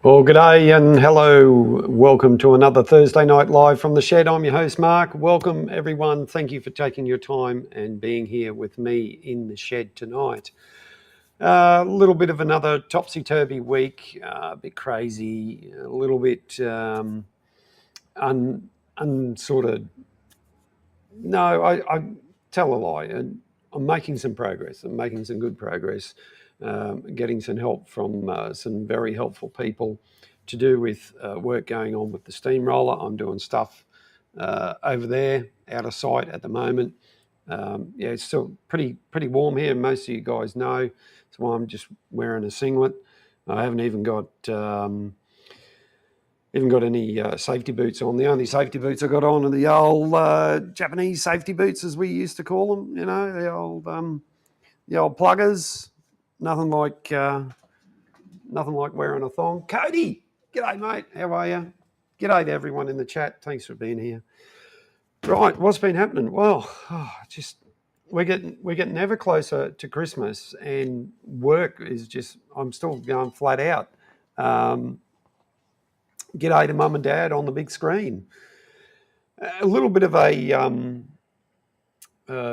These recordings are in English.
Well, g'day and hello. Welcome to another Thursday night live from the shed. I'm your host, Mark. Welcome, everyone. Thank you for taking your time and being here with me in the shed tonight. A little bit of another topsy-turvy week, a bit crazy, a little bit sort of. No, I tell a lie. I'm making some progress. I'm making some good progress, getting some help from some very helpful people to do with work going on with the steamroller. I'm doing stuff over there, out of sight at the moment. Yeah, it's still pretty warm here. Most of you guys know, that's why I'm just wearing a singlet. I haven't even got any safety boots on. The only safety boots I got on are the old Japanese safety boots, as we used to call them. You know, the old pluggers. Nothing like wearing a thong. Cody, g'day mate. How are you? G'day to everyone in the chat. Thanks for being here. Right, what's been happening? Well, just we're getting ever closer to Christmas, and work is just. I'm still going flat out. G'day to mum and dad on the big screen. A little bit of a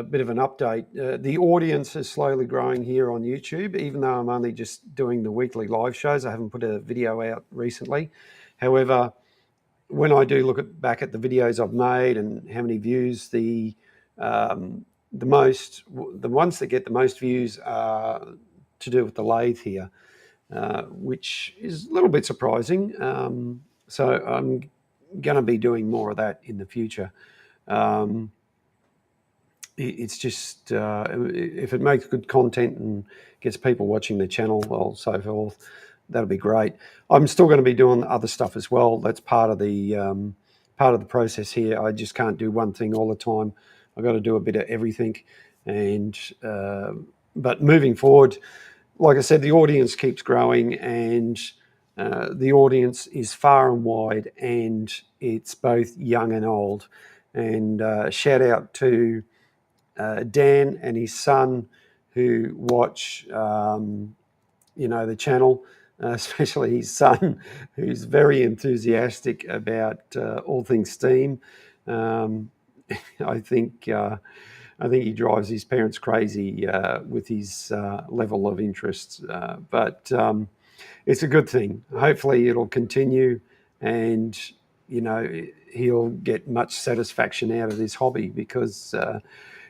bit of an update. The audience is slowly growing here on YouTube, even though I'm only just doing the weekly live shows. I haven't put a video out recently. However, when I do look back at the videos I've made and how many views, the ones that get the most views are to do with the lathe here, which is a little bit surprising. So I'm going to be doing more of that in the future. It's just if it makes good content and gets people watching the channel, well, so forth, that'll be great. I'm still going to be doing other stuff as well. That's part of the process here. I just can't do one thing all the time. I've got to do a bit of everything. And but moving forward, like I said, the audience keeps growing, and the audience is far and wide, and it's both young and old. And shout out to Dan and his son who watch, the channel, especially his son, who's very enthusiastic about all things steam. I think he drives his parents crazy with his level of interest, but it's a good thing. Hopefully, it'll continue, and he'll get much satisfaction out of this hobby, because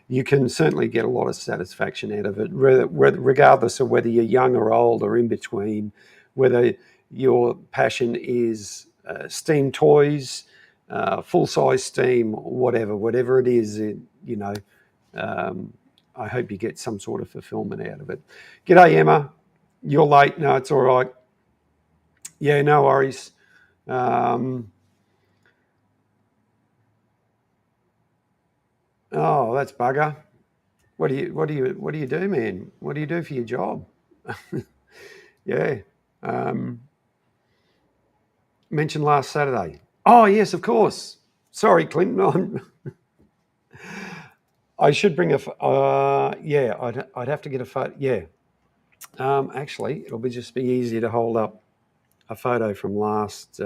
you can certainly get a lot of satisfaction out of it, regardless of whether you're young or old or in between, whether your passion is steam toys, full-size steam, whatever it is, I hope you get some sort of fulfillment out of it. G'day, Emma. You're late. No, it's all right. Yeah, no worries. Oh, that's bugger. What do you do, man? What do you do for your job? Yeah. Mentioned last Saturday. Oh, yes, of course. Sorry, Clinton. I should bring I'd have to get a photo. Yeah. Actually, it'll just be easier to hold up a photo from last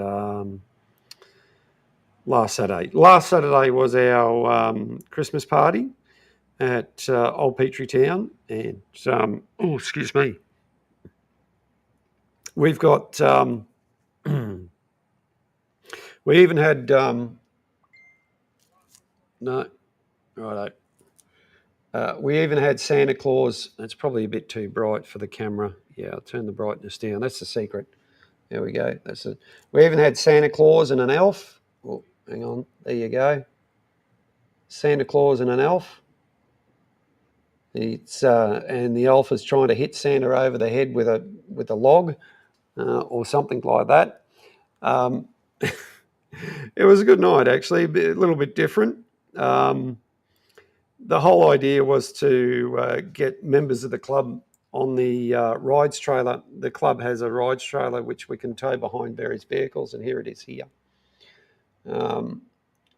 Saturday. Last Saturday was our Christmas party at Old Petrie Town, and excuse me. We've got we even had no, righto. We even had Santa Claus. It's probably a bit too bright for the camera. Yeah, I'll turn the brightness down. That's the secret. There we go. That's it. We even had Santa Claus and an elf. Oh, hang on. There you go. Santa Claus and an elf. It's and the elf is trying to hit Santa over the head with a log or something like that. It was a good night, actually. A little bit different. The whole idea was to get members of the club on the rides trailer. The club has a rides trailer which we can tow behind various vehicles, and here it is here. And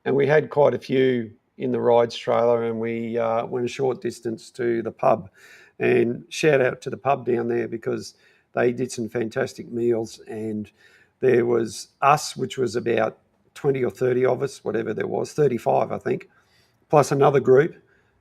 we had quite a few in the rides trailer, and we went a short distance to the pub. And shout out to the pub down there, because they did some fantastic meals, and There was us, which was about 20 or 30 of us, whatever there was, 35, I think, plus another group,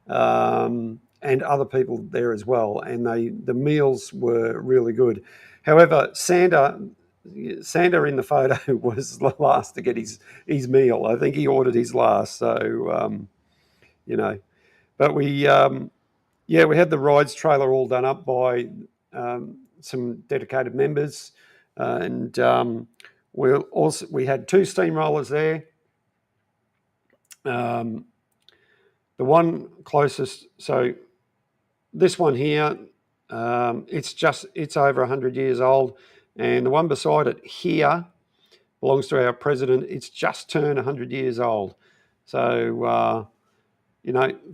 and other people there as well. And the meals were really good. However, Sander in the photo was the last to get his meal. I think he ordered his last. So, but we had the rides trailer all done up by some dedicated members, and we had 2 steamrollers there. The one closest, so this one here, it's over 100 years old, and the one beside it here belongs to our president. It's just turned 100 years old. So,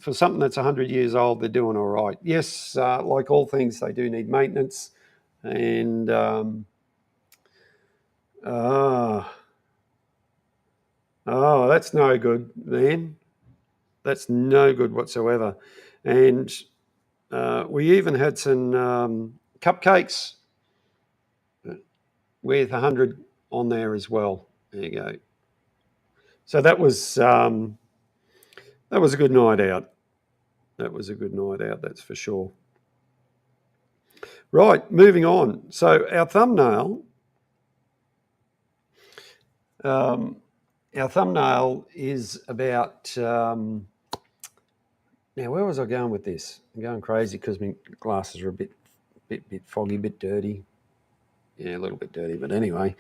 for something that's 100 years old, they're doing all right. Yes, like all things, they do need maintenance. And that's no good, man. That's no good whatsoever. And we even had some cupcakes with 100 on there as well. There you go. So that was a good night out. That was a good night out, that's for sure. Right, moving on. So our thumbnail is about. Now, where was I going with this? I'm going crazy because my glasses are a bit foggy, a bit dirty. Yeah, a little bit dirty, but anyway.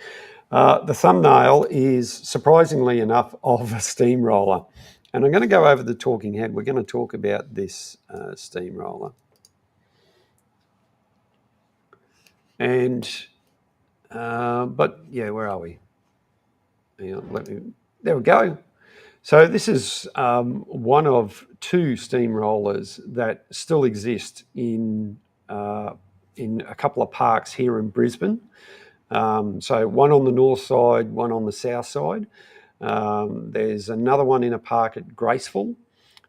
The thumbnail is, surprisingly enough, of a steamroller. And I'm going to go over the talking head. We're going to talk about this steamroller. And, but yeah, where are we? Hang on, there we go. So this is one of 2 steamrollers that still exist in a couple of parks here in Brisbane. So one on the north side, one on the south side. There's another one in a park at Graceful,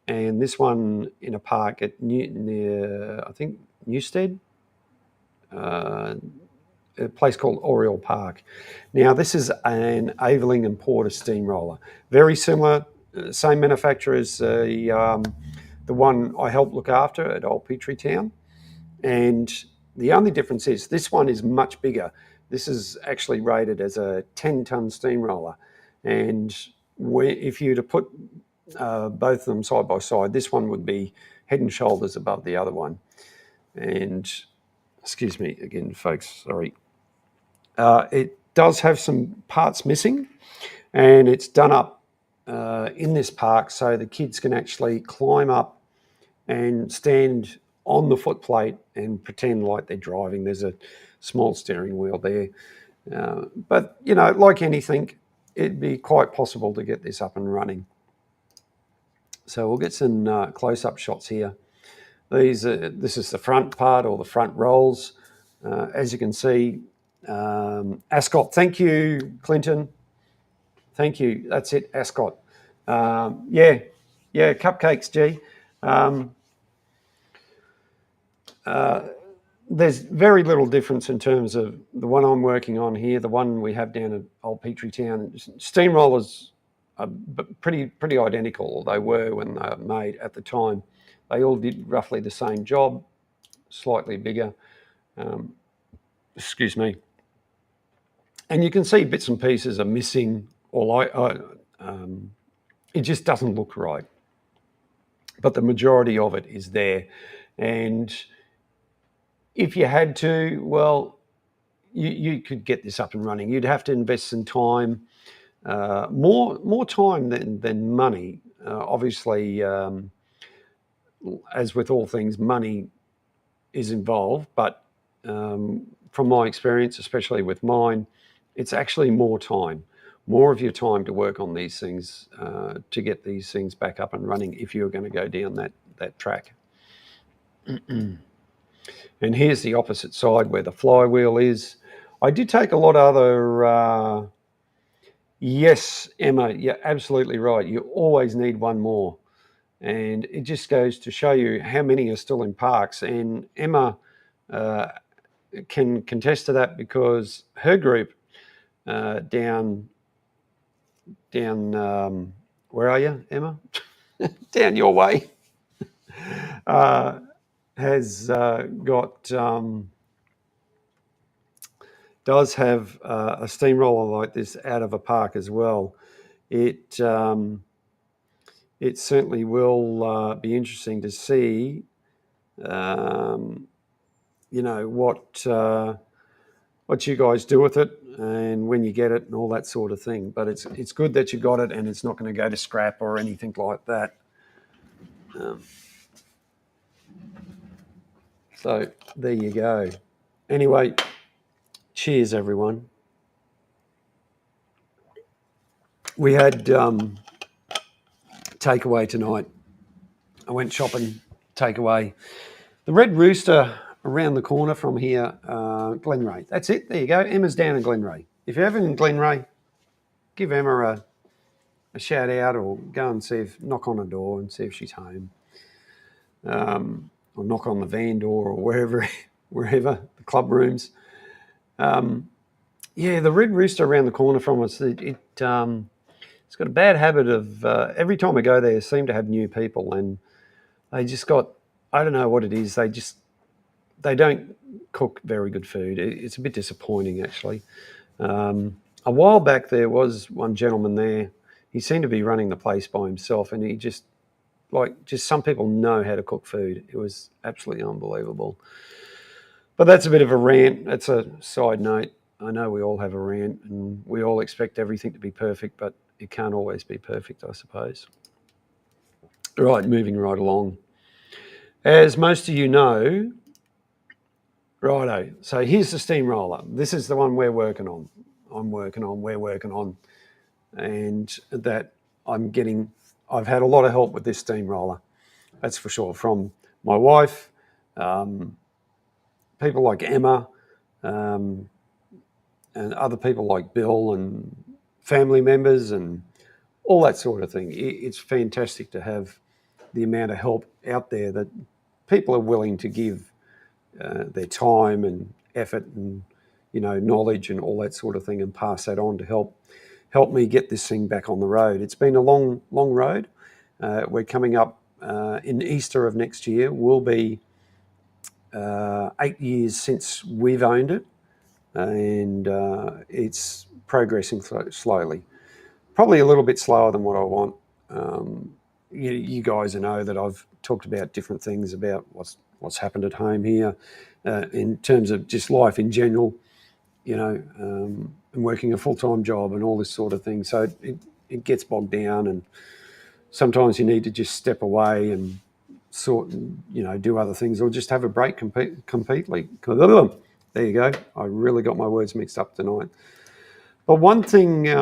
and this one in a park at near I think Newstead, a place called Oriel Park. Now, this is an Aveling and Porter steamroller, very similar, same manufacturer as the one I helped look after at Old Petrie Town, and the only difference is this one is much bigger. This is actually rated as a 10-ton steamroller, and if you were to put both of them side by side, this one would be head and shoulders above the other one. And excuse me again, folks, sorry. It does have some parts missing, and it's done up in this park so the kids can actually climb up and stand on the footplate and pretend like they're driving. There's a small steering wheel there. But, like anything, it'd be quite possible to get this up and running. So we'll get some close-up shots here. This is the front part, or the front rolls. As you can see, Ascot, thank you, Clinton. Thank you. That's it, Ascot. Yeah, cupcakes, G. There's very little difference in terms of the one I'm working on here, the one we have down at Old Petrie Town. Steamrollers are pretty identical, or they were when they were made at the time. They all did roughly the same job, slightly bigger. Excuse me. And you can see bits and pieces are missing, or it just doesn't look right. But the majority of it is there. And if you had to, well, you could get this up and running. You'd have to invest some time, more time than money. Obviously, as with all things, money is involved. But from my experience, especially with mine, it's actually more of your time to work on these things, to get these things back up and running if you're going to go down that track. And here's the opposite side where the flywheel is. I did take a lot of other... yes, Emma, you're absolutely right. You always need one more. And it just goes to show you how many are still in parks. And Emma can contest to that, because her group down, where are you, Emma? Down your way. Has got, does have a steamroller like this out of a park as well. It certainly will be interesting to see, what you guys do with it and when you get it and all that sort of thing. But it's good that you got it, and it's not going to go to scrap or anything like that. So there you go. Anyway, cheers, everyone. We had takeaway tonight. I went shopping, takeaway. The Red Rooster around the corner from here, Glenray. That's it. There you go. Emma's down in Glenray. If you're ever in Glenray, give Emma a shout out, or go and knock on a door and see if she's home. Or knock on the van door, or wherever, the club rooms. Yeah, the Red Rooster around the corner from us, it's got a bad habit of, every time I go there, seem to have new people, and they just got, I don't know what it is, they don't cook very good food. It's a bit disappointing, actually. A while back, there was one gentleman there. He seemed to be running the place by himself, and he just some people know how to cook food. It was absolutely unbelievable. But that's a bit of a rant. That's a side note. I know we all have a rant, and we all expect everything to be perfect, but it can't always be perfect, I suppose. Right, moving right along. As most of you know, righto, so here's the steamroller. This is the one we're working on. We're working on. And that I've had a lot of help with this steamroller, that's for sure, from my wife, people like Emma, and other people like Bill, and family members, and all that sort of thing. It's fantastic to have the amount of help out there that people are willing to give their time and effort and knowledge and all that sort of thing, and pass that on to help me get this thing back on the road. It's been a long road. We're coming up in Easter of next year. Will be 8 years since we've owned it, and it's progressing slowly. Probably a little bit slower than what I want. You guys know that I've talked about different things about what's happened at home here, in terms of just life in general, and working a full-time job and all this sort of thing. So it gets bogged down, and sometimes you need to just step away and do other things, or just have a break completely. There you go. I really got my words mixed up tonight. But one thing's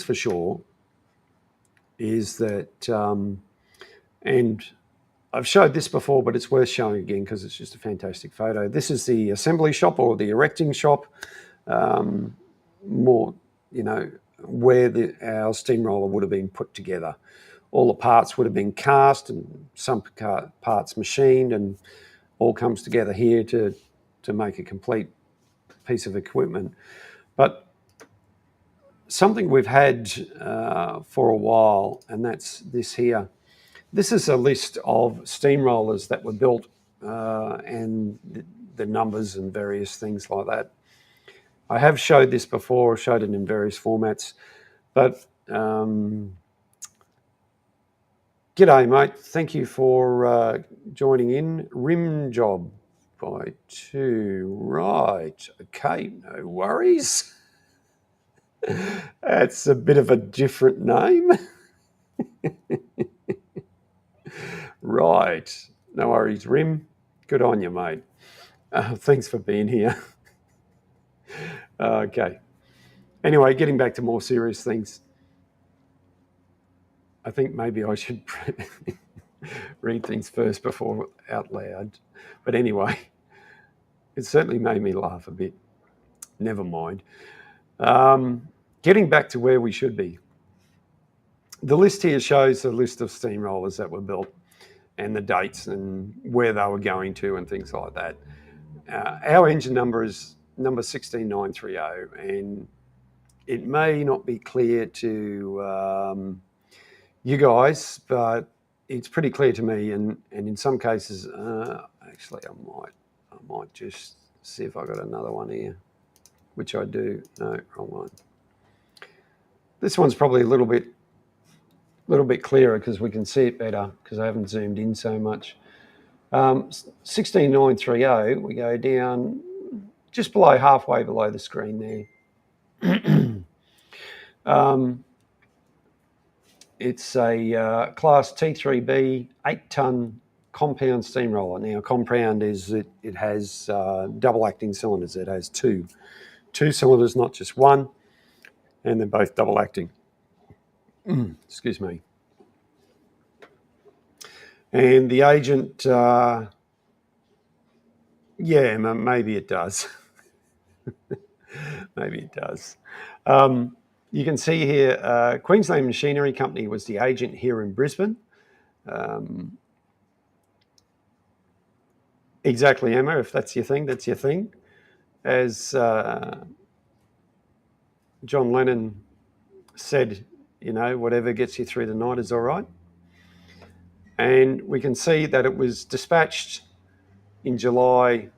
for sure is that, and I've showed this before, but it's worth showing again because it's just a fantastic photo. This is the assembly shop, or the erecting shop, more, where our steamroller would have been put together. All the parts would have been cast, and some parts machined, and all comes together here to make a complete piece of equipment. But something we've had for a while, and that's this here. This is a list of steamrollers that were built, and the numbers and various things like that. I have showed this before, showed it in various formats, but g'day, mate. Thank you for joining in. Rim Job by 2. Right. Okay, no worries. That's a bit of a different name. Right. No worries, Rim. Good on you, mate. Thanks for being here. Okay. Anyway, getting back to more serious things. I think maybe I should read things first before out loud. But anyway, it certainly made me laugh a bit. Never mind. Getting back to where we should be. The list here shows the list of steamrollers that were built, and the dates and where they were going to and things like that. Our engine number is number 16930, and it may not be clear to you guys, but it's pretty clear to me, and in some cases, actually, I might just see if I got another one here, which I do. No, wrong one. This one's probably a little bit clearer because we can see it better because I haven't zoomed in so much. 16930, we go down just below, halfway below the screen there. It's a Class T3B 8-ton compound steamroller. Now, compound is it has double acting cylinders. It has two cylinders, not just one, and they're both double acting. Excuse me. And the agent, yeah, maybe it does. Maybe it does. You can see here, Queensland Machinery Company was the agent here in Brisbane. Exactly, Emma. If that's your thing, that's your thing. As John Lennon said, you know, whatever gets you through the night is all right. And we can see that it was dispatched in July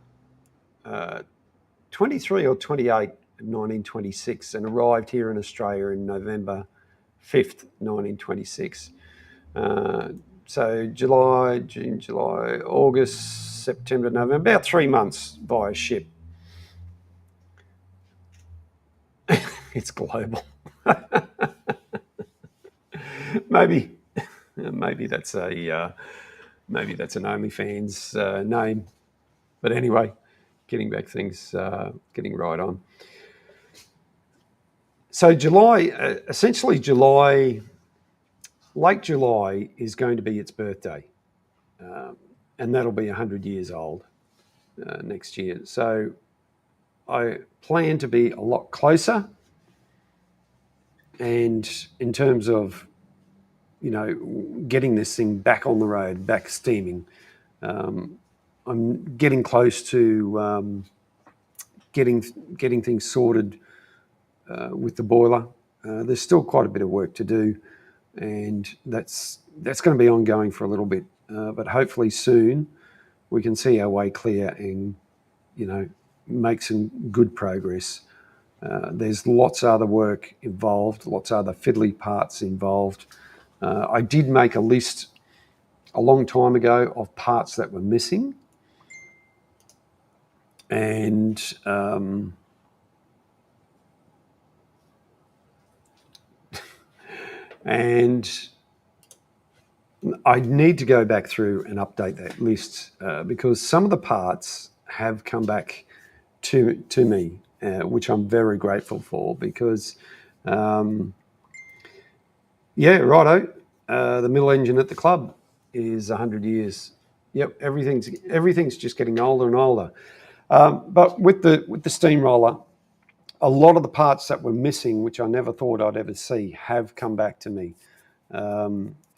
23 or 28 of 1926 and arrived here in Australia in November 5th, 1926. So July, June, July, August, September, November, about 3 months via ship. It's global. maybe that's an OnlyFans name. But anyway, getting back things, getting right on. So July, essentially July, late July is going to be its birthday. And that'll be 100 years old next year. So I plan to be a lot closer. And in terms of, you know, getting this thing back on the road, back steaming, I'm getting close to getting things sorted with the boiler. There's still quite a bit of work to do, and that's going to be ongoing for a little bit. But hopefully soon we can see our way clear and, you know, make some good progress. There's lots of other work involved, lots of other fiddly parts involved. I did make a list a long time ago of parts that were missing. And I need to go back through and update that list because some of the parts have come back to me, which I'm very grateful for because, yeah, righto, the middle engine at the club is 100 years. Yep, everything's just getting older and older. But with the steamroller, a lot of the parts that were missing, which I never thought I'd ever see, have come back to me,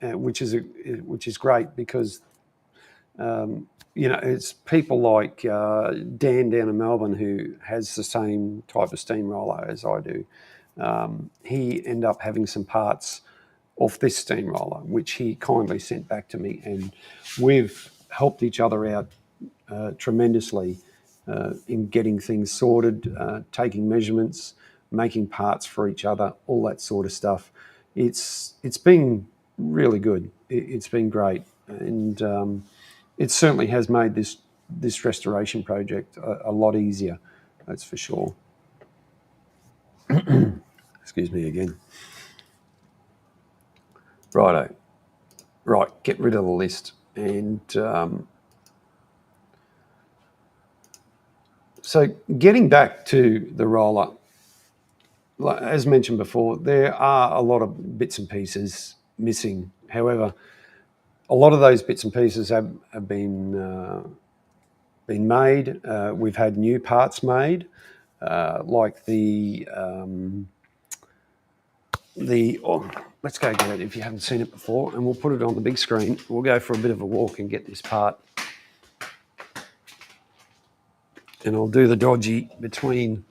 which is great because you know, it's people like Dan down in Melbourne who has the same type of steamroller as I do. He ended up having some parts off this steamroller, which he kindly sent back to me, and we've helped each other out tremendously in getting things sorted, taking measurements, making parts for each other, all that sort of stuff. It's been really good. It's been great, and it certainly has made this restoration project a lot easier. That's for sure. Excuse me again. Righto. Right, get rid of the list. And so getting back to the roller, as mentioned before, there are a lot of bits and pieces missing. However, a lot of those bits and pieces have been made. We've had new parts made, like let's go get it if you haven't seen it before, and we'll put it on the big screen. We'll go for a bit of a walk and get this part. And I'll do the dodgy between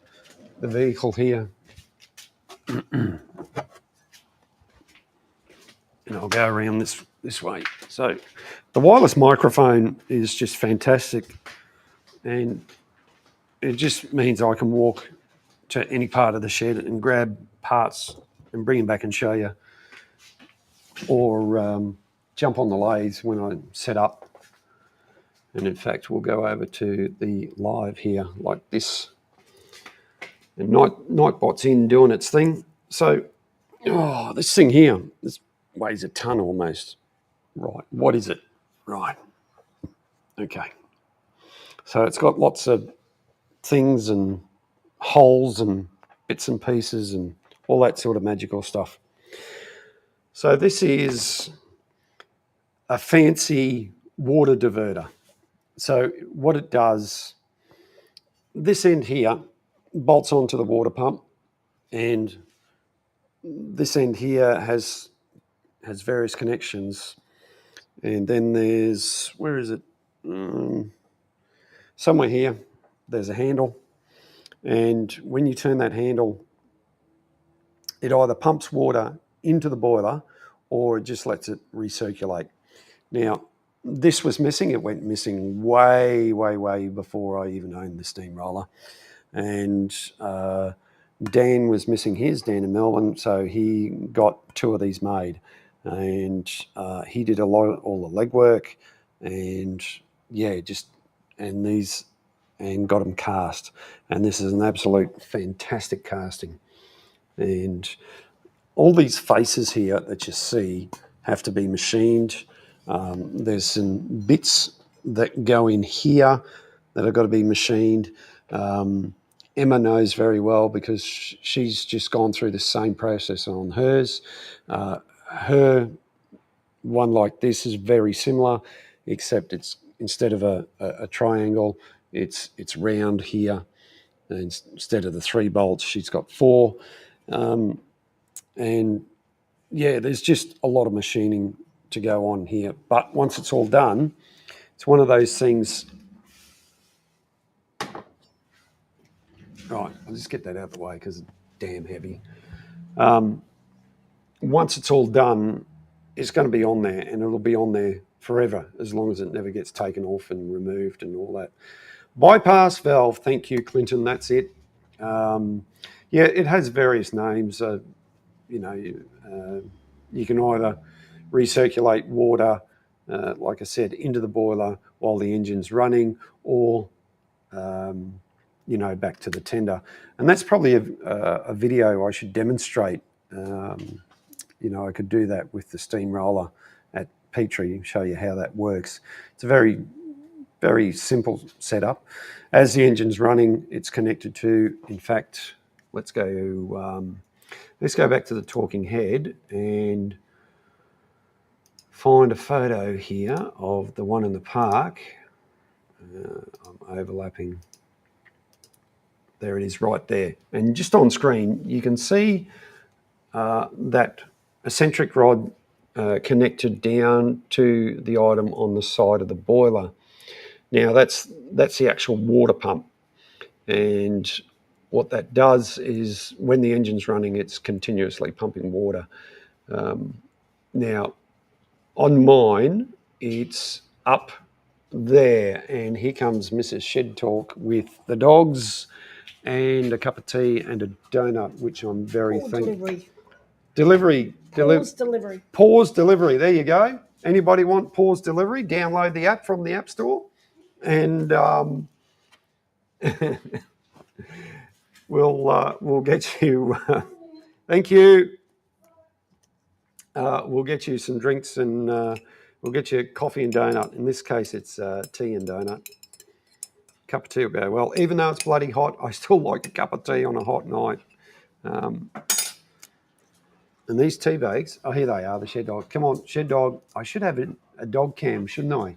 the vehicle here. And I'll go around this way. So the wireless microphone is just fantastic. And it just means I can walk to any part of the shed and grab parts and bring them back and show you. Or jump on the lathes when I set up. And in fact, we'll go over to the live here like this. And Nightbot's in doing its thing. So, this thing here, this weighs a ton almost. Right, what is it? Right, okay. So it's got lots of things and holes and bits and pieces and all that sort of magical stuff. So this is a fancy water diverter. So what it does, this end here bolts onto the water pump, and this end here has various connections. And then there's, where is it? Somewhere here, there's a handle. And when you turn that handle, it either pumps water into the boiler or it just lets it recirculate. Now, this was missing. It went missing way, way, way before I even owned the steamroller. And Dan was missing his, Dan in Melbourne, so he got 2 of these made. And he did all the legwork, and and got them cast. And this is an absolute fantastic casting. And all these faces here that you see have to be machined. There's some bits that go in here that have got to be machined. Emma knows very well because she's just gone through the same process on hers. Her one like this is very similar, except it's instead of a triangle, it's round here. And instead of the 3 bolts, she's got 4. And yeah, there's just a lot of machining to go on here. But once it's all done, it's one of those things. Right, I'll just get that out of the way because it's damn heavy. Once it's all done, it's going to be on there, and it'll be on there forever as long as it never gets taken off and removed and all that. Bypass valve, thank you, Clinton, that's it. Yeah, it has various names. You can either recirculate water, like I said, into the boiler while the engine's running, or back to the tender. And that's probably a video I should demonstrate. I could do that with the steamroller at Petrie, show you how that works. It's a very, very simple setup. As the engine's running, it's connected to, in fact, let's go back to the talking head and find a photo here of the one in the park. I'm overlapping. There it is right there. And just on screen, you can see that eccentric rod connected down to the item on the side of the boiler. Now that's the actual water pump. And what that does is when the engine's running, it's continuously pumping water. Now, on mine, it's up there, and here comes Mrs. Shed Talk with the dogs and a cup of tea and a donut, which I'm very thankful. Pause delivery. There you go. Anybody want pause delivery? Download the app from the App Store, and we'll get you. Thank you. We'll get you some drinks, and we'll get you coffee and donut. In this case, it's tea and donut. Cup of tea will go well. Even though it's bloody hot, I still like a cup of tea on a hot night. And these tea bags, oh, here they are, the Shed Dog. Come on, Shed Dog. I should have a dog cam, shouldn't I?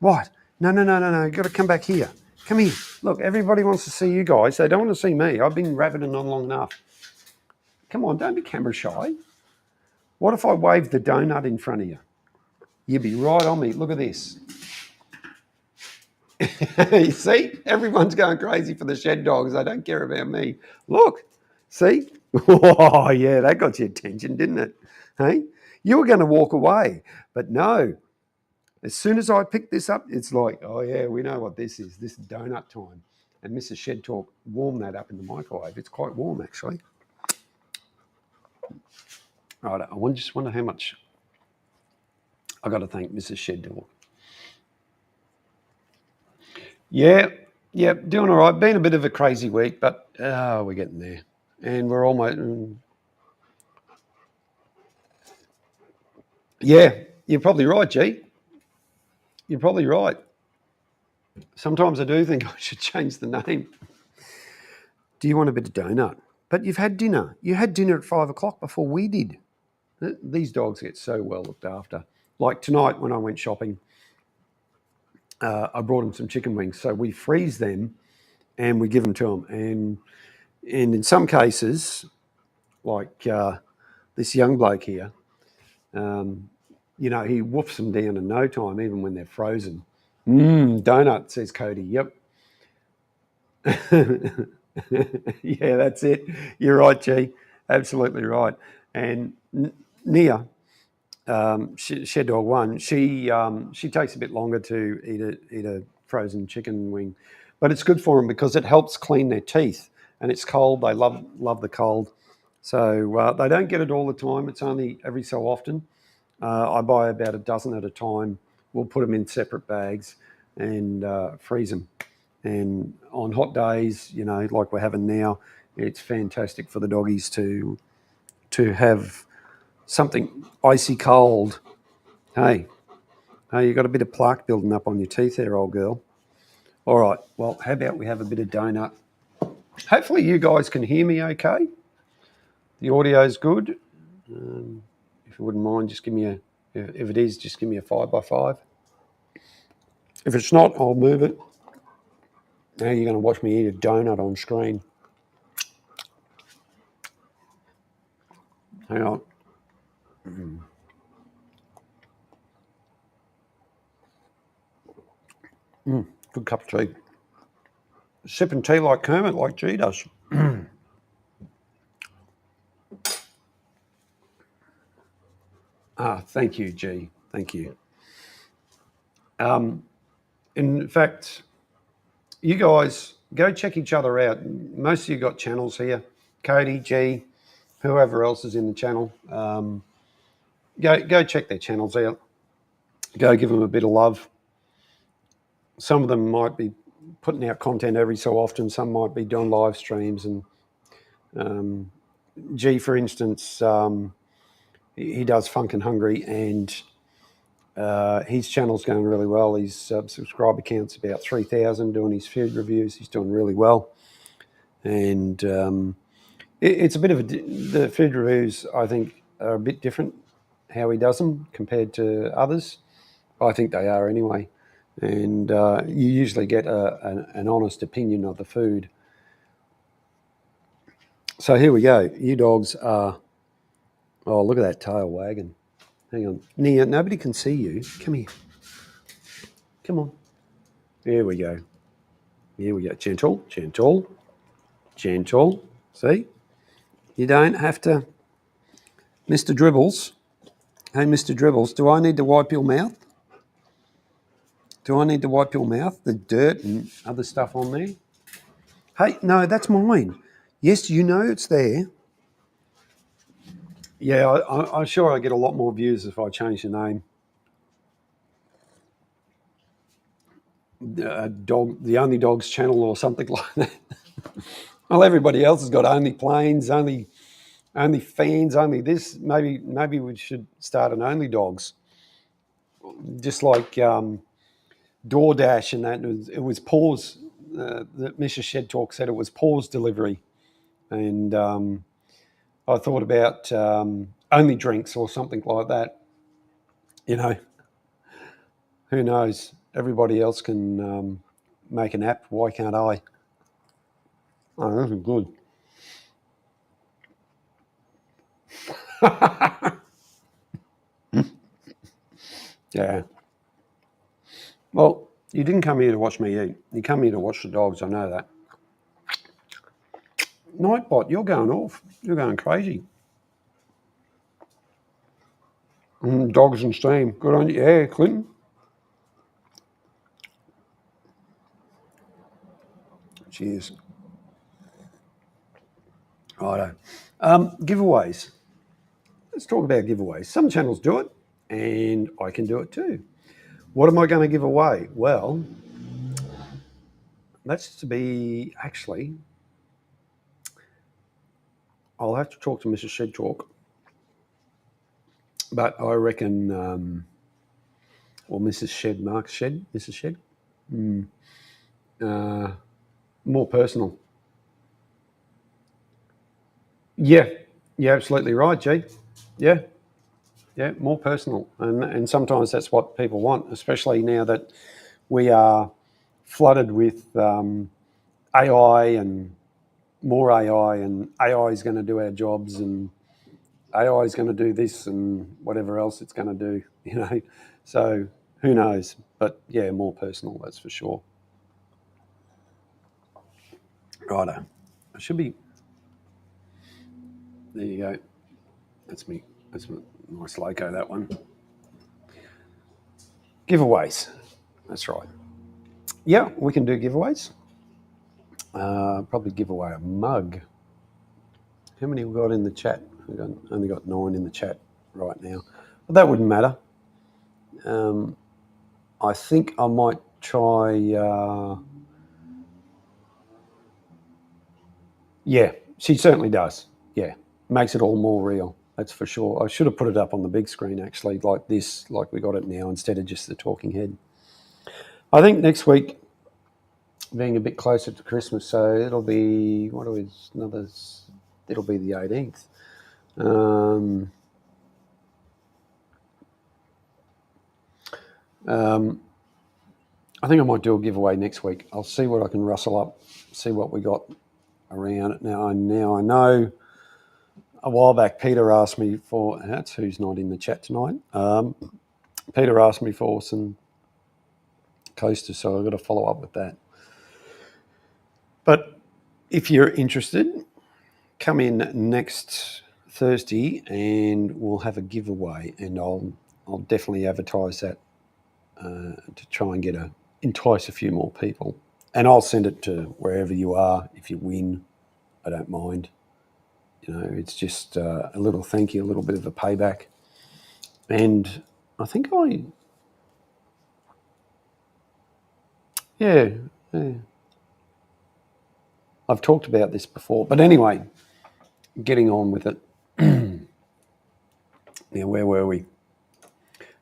What? No. You've got to come back here. Come here. Look, everybody wants to see you guys. They don't want to see me. I've been rabbiting on long enough. Come on, don't be camera shy. What if I waved the donut in front of you? You'd be right on me. Look at this. You see, everyone's going crazy for the shed dogs. They don't care about me. Look, see? Oh, yeah, that got your attention, didn't it? Hey, you were going to walk away, but no. As soon as I picked this up, it's like, oh, yeah, we know what this is. This is donut time. And Mrs. Shed Talk warmed that up in the microwave. It's quite warm, actually. Right, just wonder how much I got to thank Mrs. Shed Talk. Yeah, doing all right. Been a bit of a crazy week, but we're getting there. And we're almost, yeah, you're probably right, G. You're probably right. Sometimes I do think I should change the name. Do you want a bit of donut? But you've had dinner. You had dinner at 5 o'clock before we did. These dogs get so well looked after. Like tonight when I went shopping, I brought them some chicken wings. So we freeze them and we give them to them. And in some cases, like this young bloke here, you know, he woofs them down in no time, even when they're frozen. Donut, says Cody. Yep. Yeah, that's it. You're right, G. Absolutely right. And Nia, Shed Dog One, she takes a bit longer to eat a frozen chicken wing, but it's good for them because it helps clean their teeth. And it's cold. They love the cold, so they don't get it all the time. It's only every so often. I buy about a dozen at a time. We'll put them in separate bags and freeze them. And on hot days, you know, like we're having now, it's fantastic for the doggies to have something icy cold. Hey, you got a bit of plaque building up on your teeth there, old girl. All right, well, how about we have a bit of donut? Hopefully you guys can hear me okay. The audio's good. If you wouldn't mind, just give me if it is, just give me a 5x5. If it's not, I'll move it. Now you're going to watch me eat a donut on screen. Hang on. Good cup of tea. Sipping tea like Kermit, like G does. Thank you, G. Thank you. In fact, you guys go check each other out. Most of you got channels here. Cody, G, whoever else is in the channel. Go check their channels out. Go give them a bit of love. Some of them might be putting out content every so often. Some might be doing live streams. And G, for instance, he does Funk and Hungry, and his channel's going really well. His subscriber count's about 3,000, doing his food reviews. He's doing really well. And it's a bit of the food reviews, I think, are a bit different how he does them compared to others. I think they are anyway. And you usually get an honest opinion of the food. So here we go. You dogs are... Oh, look at that tail wagging. Hang on. Nia, nobody can see you. Come here. Come on. There we go. Here we go. Gentle, gentle, gentle. See? You don't have to... Mr. Dribbles. Hey, Mr. Dribbles, do I need to wipe your mouth? Do I need to wipe your mouth? The dirt and other stuff on there? Hey, no, that's mine. Yes, you know it's there. Yeah, I'm sure I get a lot more views if I change the name. The Only Dogs channel or something like that. Well, everybody else has got Only Planes, only fans, only this. Maybe we should start an Only Dogs, just like DoorDash and that. It was Paws. That Mrs. Shed Talk said it was Paws delivery, and I thought about Only Drinks or something like that. You know, who knows? Everybody else can make an app. Why can't I? Oh, this is good. Yeah. Well, You didn't come here to watch me eat. You come here to watch the dogs. I know that. Nightbot, you're going off. You're going crazy. Dogs and steam. Good on you. Yeah, Clinton. Cheers. Righto. Giveaways. Let's talk about giveaways. Some channels do it, and I can do it too. What am I going to give away? Well, that's to be actually. I'll have to talk to Mrs. Shed Talk, but I reckon, or Mrs. Shed, Mark Shed, Mrs. Shed, more personal. Yeah, you're absolutely right, G. Yeah, yeah, more personal, and sometimes that's what people want, especially now that we are flooded with AI and more AI, and AI is going to do our jobs, and AI is going to do this and whatever else it's going to do, you know. So who knows? But yeah, more personal, that's for sure. Righto. I should be. There you go. That's me. That's a nice logo, that one. Giveaways. That's right. Yeah, we can do giveaways. Probably give away a mug. How many we got in the chat? We've only got 9 in the chat right now. But that wouldn't matter. I think I might try. Yeah, she certainly does. Yeah, makes it all more real. That's for sure. I should have put it up on the big screen actually, like this, like we got it now, instead of just the talking head. I think next week, being a bit closer to Christmas, so it'll be it'll be the 18th. I think I might do a giveaway next week. I'll see what I can rustle up, see what we got around it. Now I know a while back Peter asked me for, that's who's not in the chat tonight. Peter asked me for some coasters, so I've got to follow up with that. But if you're interested, come in next Thursday and we'll have a giveaway, and I'll definitely advertise that to try and entice a few more people. And I'll send it to wherever you are. If you win, I don't mind. You know, it's just a little thank you, a little bit of a payback. And I think yeah. I've talked about this before. But anyway, getting on with it. Now, where were we?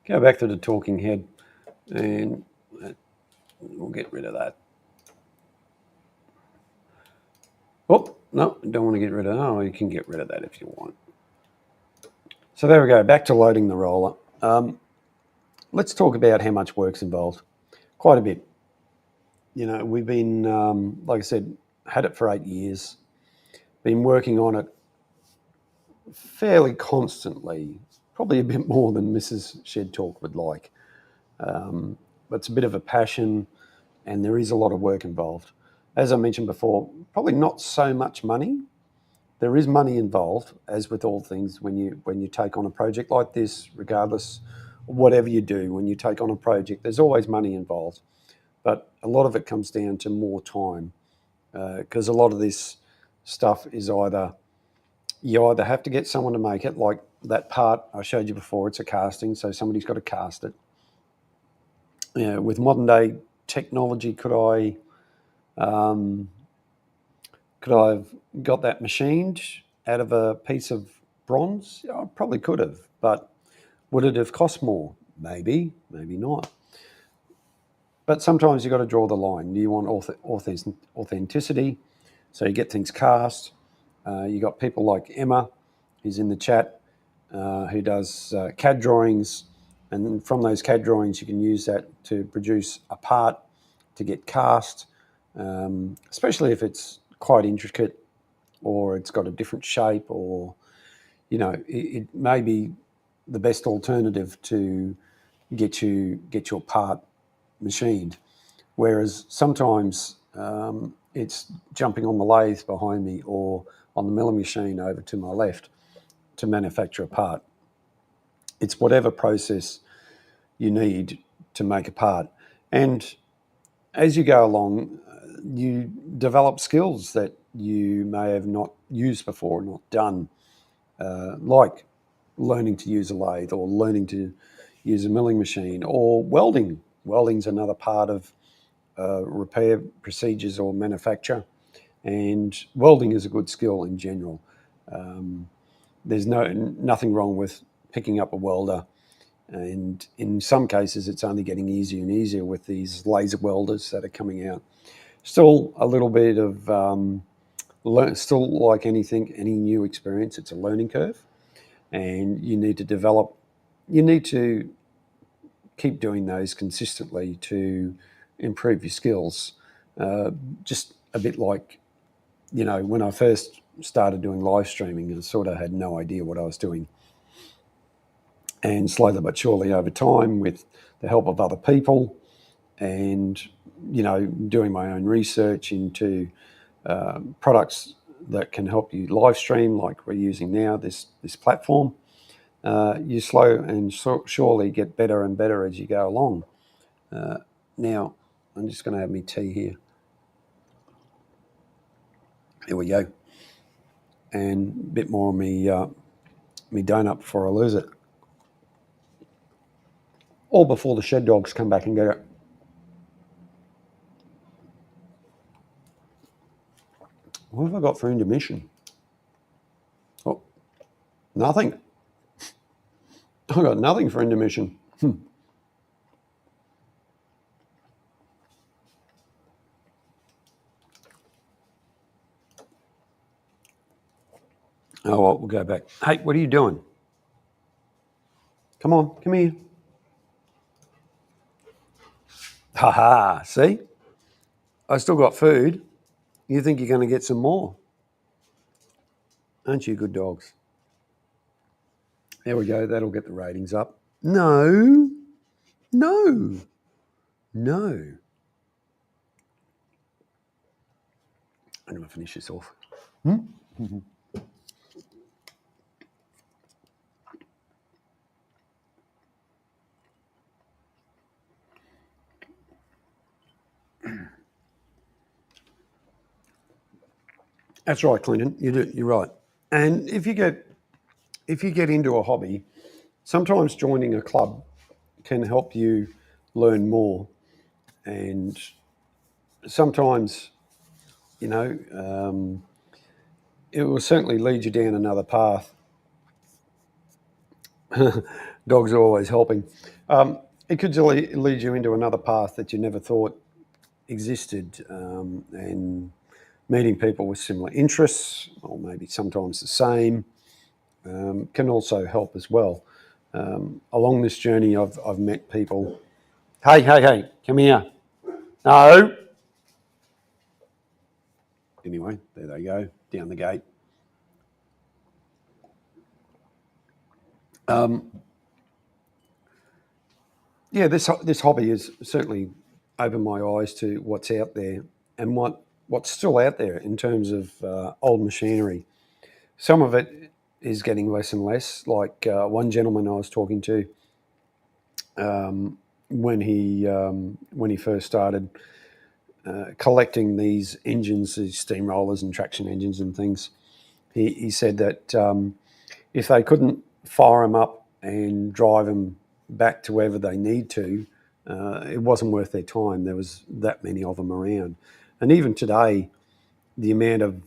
Go back to the talking head, and we'll get rid of that. Oh, no, don't want to get rid of that. Oh, you can get rid of that if you want. So there we go, back to loading the roller. Let's talk about how much work's involved. Quite a bit. You know, we've been, like I said, had it for 8 years, been working on it fairly constantly, probably a bit more than Mrs. Shed Talk would like. But it's a bit of a passion, and there is a lot of work involved. As I mentioned before, probably not so much money. There is money involved, as with all things, when you take on a project like this, regardless of whatever you do, when you take on a project, there's always money involved. But a lot of it comes down to more time, because a lot of this stuff is you either have to get someone to make it, like that part I showed you before, it's a casting, so somebody's got to cast it. You know, with modern day technology, could I have got that machined out of a piece of bronze? I probably could have, but would it have cost more? Maybe, maybe not. But sometimes you've got to draw the line. Do you want authenticity? So you get things cast. You got people like Emma, who's in the chat, who does CAD drawings. And then from those CAD drawings, you can use that to produce a part to get cast, especially if it's quite intricate or it's got a different shape, or, you know, it may be the best alternative to get your part machined. Whereas sometimes it's jumping on the lathe behind me or on the milling machine over to my left to manufacture a part. It's whatever process you need to make a part. And as you go along, you develop skills that you may have not used before, not done, like learning to use a lathe or learning to use a milling machine or welding. Welding's another part of repair procedures or manufacture, and welding is a good skill in general. There's nothing wrong with picking up a welder, and in some cases it's only getting easier and easier with these laser welders that are coming out. Still a little bit of still like anything, any new experience, it's a learning curve, and you need to develop. You need to keep doing those consistently to improve your skills. Just a bit like, when I first started doing live streaming, I sort of had no idea what I was doing. And slowly but surely over time, with the help of other people and, doing my own research into products that can help you live stream like we're using now, this platform, you slow and surely get better and better as you go along. Now, I'm just going to have my tea here. Here we go. And a bit more of me donut before I lose it. Or before the shed dogs come back and get it. What have I got for intermission? Oh, nothing. I've got nothing for intermission. Oh, well, we'll go back. Hey, what are you doing? Come on, come here. Ha, see? I still got food. You think you're going to get some more. Aren't you good dogs? There we go. That'll get the ratings up. No. I'm going to finish this off. That's right, Clinton. You're right. And if you get into a hobby, sometimes joining a club can help you learn more, and sometimes, it will certainly lead you down another path. Dogs are always helping. It could lead you into another path that you never thought existed, and meeting people with similar interests, or maybe sometimes the same, can also help as well. Along this journey, I've met people. Hey, come here. No. Anyway, there they go, down the gate. Yeah, this hobby has certainly opened my eyes to what's out there and what's still out there in terms of old machinery. Some of it is getting less and less. Like one gentleman I was talking to, when he first started collecting these engines, these steamrollers and traction engines and things, he said that if they couldn't fire them up and drive them back to wherever they need to, it wasn't worth their time. There was that many of them around. And even today, the amount of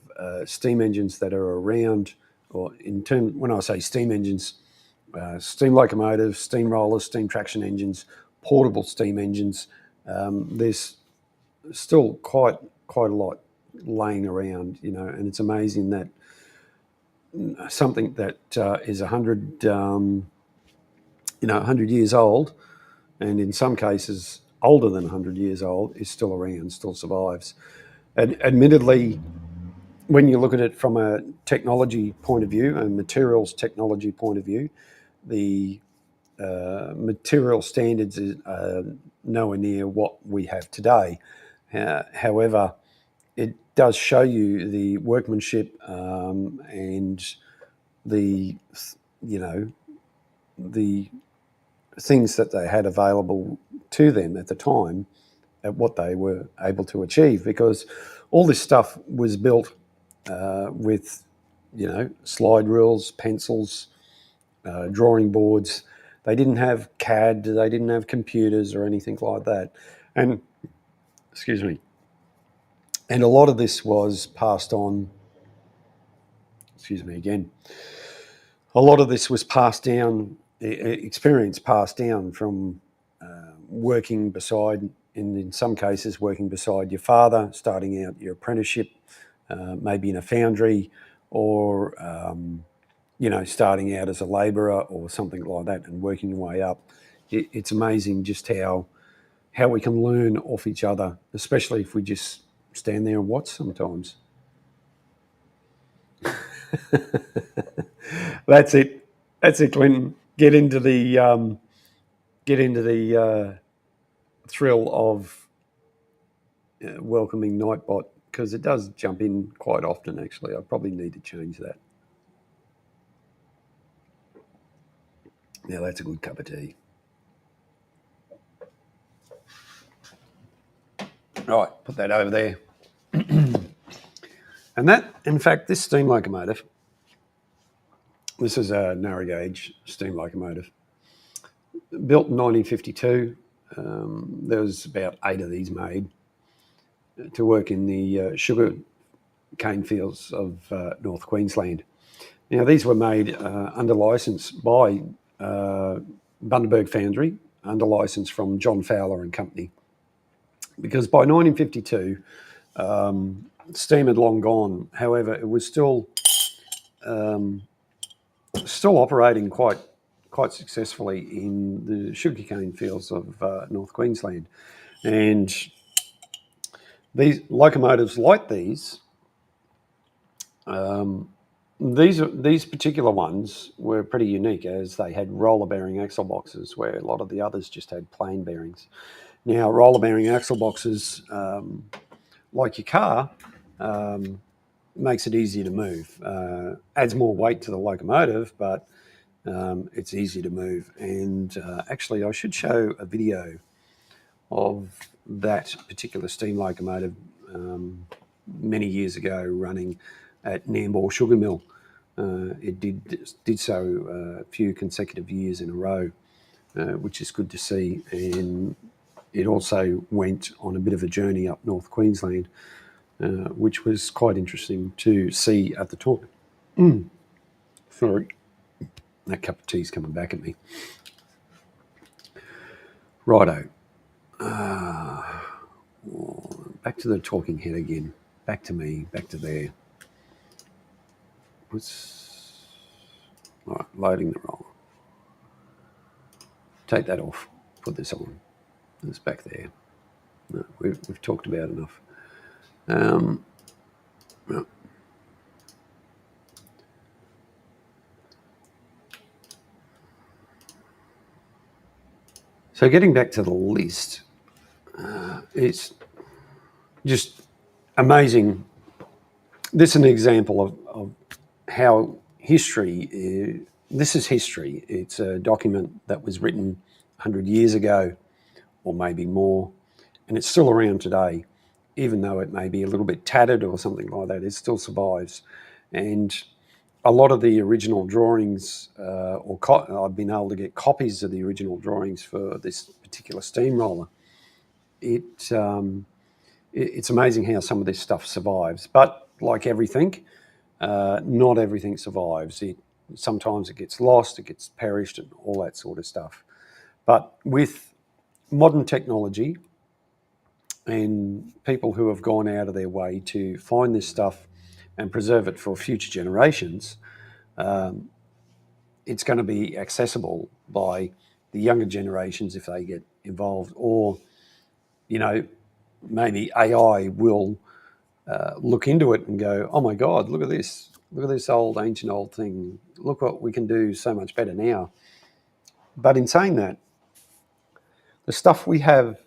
steam engines that are around, or when I say steam engines, steam locomotives, steam rollers, steam traction engines, portable steam engines, there's still quite a lot laying around, and it's amazing that something that is 100 years old, and in some cases older than 100 years old, is still around, still survives. And admittedly, when you look at it from a technology point of view, a materials technology point of view, the material standards is nowhere near what we have today. However, it does show you the workmanship and the the things that they had available to them at the time, at what they were able to achieve, because all this stuff was built with slide rules, pencils, drawing boards. They didn't have CAD, they didn't have computers or anything like that. And, excuse me, and a lot of this was passed on, excuse me again, a lot of this was passed down, experience passed down from working beside, in some cases, working beside your father, starting out your apprenticeship, maybe in a foundry, or starting out as a labourer or something like that, and working your way up. It's amazing just how we can learn off each other, especially if we just stand there and watch sometimes. That's it, Clinton. Get into the thrill of welcoming Nightbot, because it does jump in quite often. Actually, I probably need to change that. Now that's a good cup of tea. Right, put that over there. And that, in fact, this steam locomotive, this is a narrow gauge steam locomotive, built in 1952. There was about 8 of these made to work in the sugar cane fields of North Queensland. Now, these were made under licence by Bundaberg Foundry, under licence from John Fowler and Company, because by 1952, steam had long gone. However, it was still operating quite successfully in the sugarcane fields of North Queensland. And these locomotives like these particular ones were pretty unique, as they had roller bearing axle boxes, where a lot of the others just had plain bearings. Now, roller bearing axle boxes, like your car, makes it easier to move. Adds more weight to the locomotive, but it's easy to move. And actually, I should show a video of that particular steam locomotive many years ago, running at Nambour Sugar Mill. It did so a few consecutive years in a row, which is good to see. And it also went on a bit of a journey up North Queensland, which was quite interesting to see at the time. Sorry, that cup of tea's coming back at me. Righto. Back to the talking head again. Back to me, back to there. All right, loading the roll. Take that off. Put this on. It's back there. No, we've talked about enough. No. So getting back to the list, it's just amazing. This is an example of how history, this is history. It's a document that was written 100 years ago, or maybe more, and it's still around today. Even though it may be a little bit tattered or something like that, it still survives. And a lot of the original drawings, I've been able to get copies of the original drawings for this particular steamroller. It's amazing how some of this stuff survives. But like everything, not everything survives. Sometimes it gets lost, it gets perished, and all that sort of stuff. But with modern technology and people who have gone out of their way to find this stuff and preserve it for future generations, it's going to be accessible by the younger generations if they get involved. Or, maybe AI will look into it and go, oh my God, look at this. Look at this ancient old thing. Look what we can do so much better now. But in saying that, the stuff we have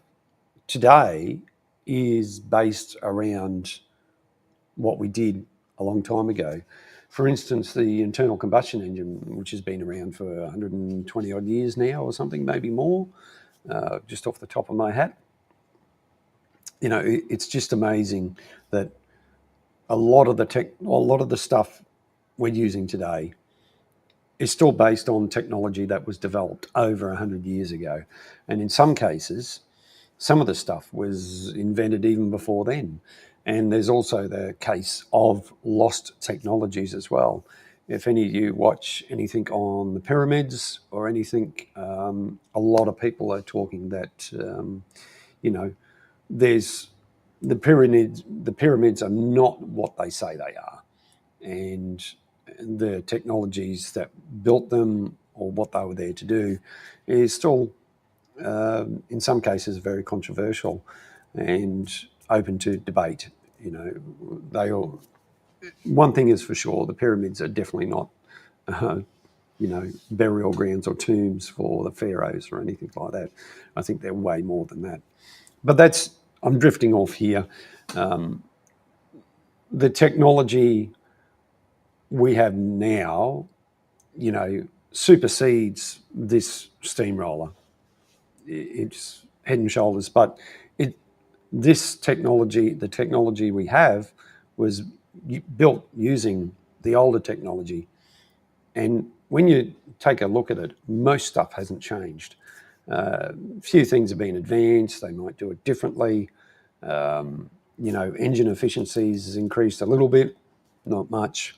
today is based around what we did a long time ago. For instance, the internal combustion engine, which has been around for 120 odd years now or something, maybe more, just off the top of my hat. You know, it's just amazing that a lot of the stuff we're using today is still based on technology that was developed over 100 years ago. And in some cases, some of the stuff was invented even before then. And there's also the case of lost technologies as well. If any of you watch anything on the pyramids or anything, a lot of people are talking that, you know, there's the pyramids are not what they say they are. And the technologies that built them or what they were there to do is still, in some cases, very controversial and open to debate. You know, they all. One thing is for sure: the pyramids are definitely not, burial grounds or tombs for the pharaohs or anything like that. I think they're way more than that. But that's I'm drifting off here. The technology we have now, supersedes this steamroller. It's head and shoulders. But this technology, the technology we have, was built using the older technology. And when you take a look at it, most stuff hasn't changed. A few things have been advanced. They might do it differently. Engine efficiencies has increased a little bit, not much.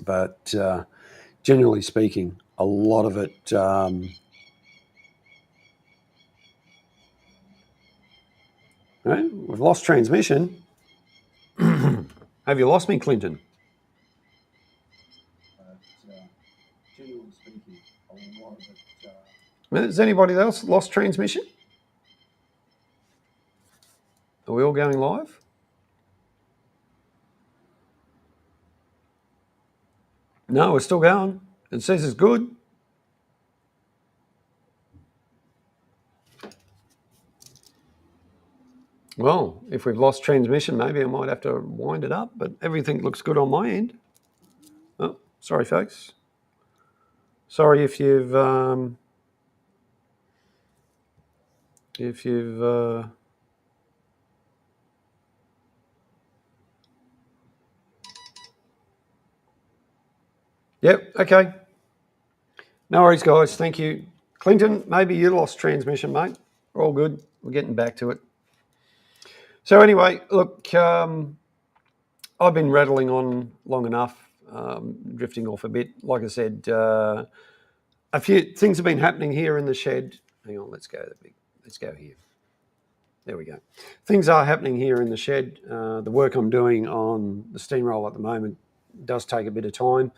But generally speaking, a lot of it. Right? We've lost transmission. Have you lost me, Clinton? Generally speaking, a lot of it. Has anybody else lost transmission? Are we all going live? No, we're still going. It says it's good. Well, if we've lost transmission, maybe I might have to wind it up, but everything looks good on my end. Oh, sorry, folks. Sorry if you've Yep, okay. No worries, guys. Thank you. Clinton, maybe you lost transmission, mate. We're all good. We're getting back to it. So anyway, look, I've been rattling on long enough, drifting off a bit. Like I said, a few things have been happening here in the shed. Hang on, let's go here. There we go. Things are happening here in the shed. The work I'm doing on the steamroller at the moment does take a bit of time.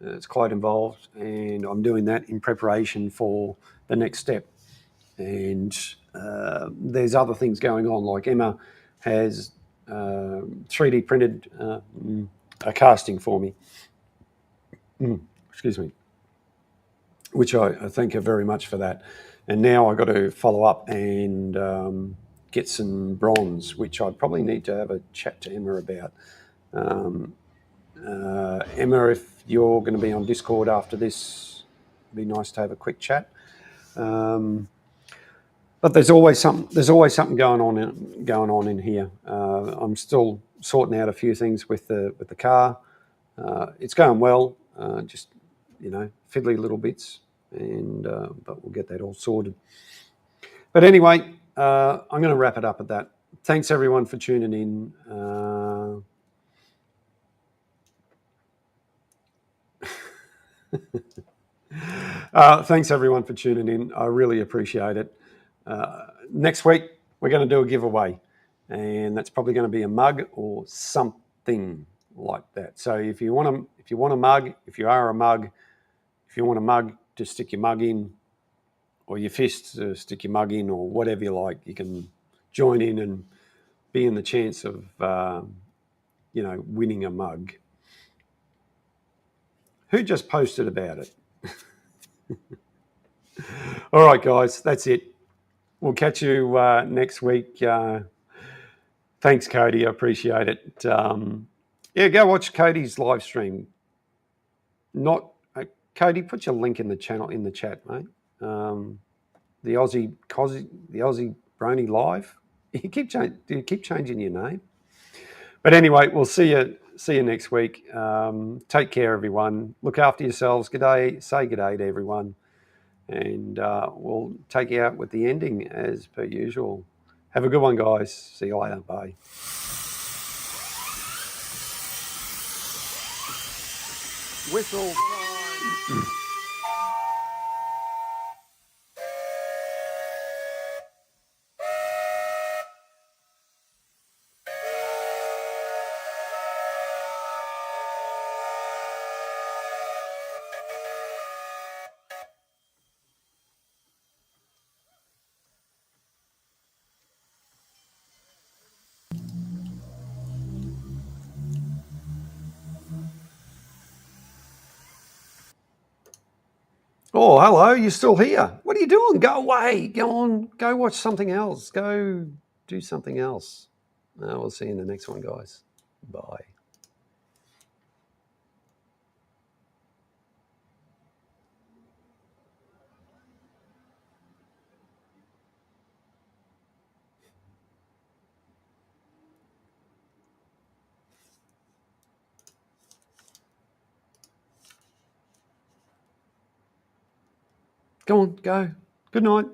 It's quite involved, and I'm doing that in preparation for the next step. And there's other things going on, like Emma has 3D printed a casting for me. Excuse me. Which I thank her very much for that. And now I've got to follow up and get some bronze, which I probably need to have a chat to Emma about. Emma, if you're going to be on Discord after this, it'd be nice to have a quick chat. But there's always something going on in here. I'm still sorting out a few things with the car. It's going well, just fiddly little bits, and but we'll get that all sorted. But anyway, I'm going to wrap it up at that. Thanks everyone for tuning in. Thanks everyone for tuning in. I really appreciate it. Next week we're going to do a giveaway, and that's probably going to be a mug or something like that. So if you want a mug, if you are a mug, if you want a mug to stick your mug in, or your fist to stick your mug in, or whatever you like, you can join in and be in the chance of winning a mug. Who just posted about it? All right, guys, that's it. We'll catch you next week. Thanks, Cody. I appreciate it. Yeah, go watch Cody's live stream. Not Cody, put your link in the channel in the chat, mate. The Aussie Brony Live. You keep changing your name. But anyway, we'll see you next week. Take care, everyone. Look after yourselves. Good day. Say good day to everyone, and we'll take you out with the ending as per usual. Have a good one, guys. See you later. Bye. Whistle. Oh, hello. You're still here. What are you doing? Go away. Go on. Go watch something else. Go do something else. We'll see you in the next one, guys. Bye. Go on. Go. Good night.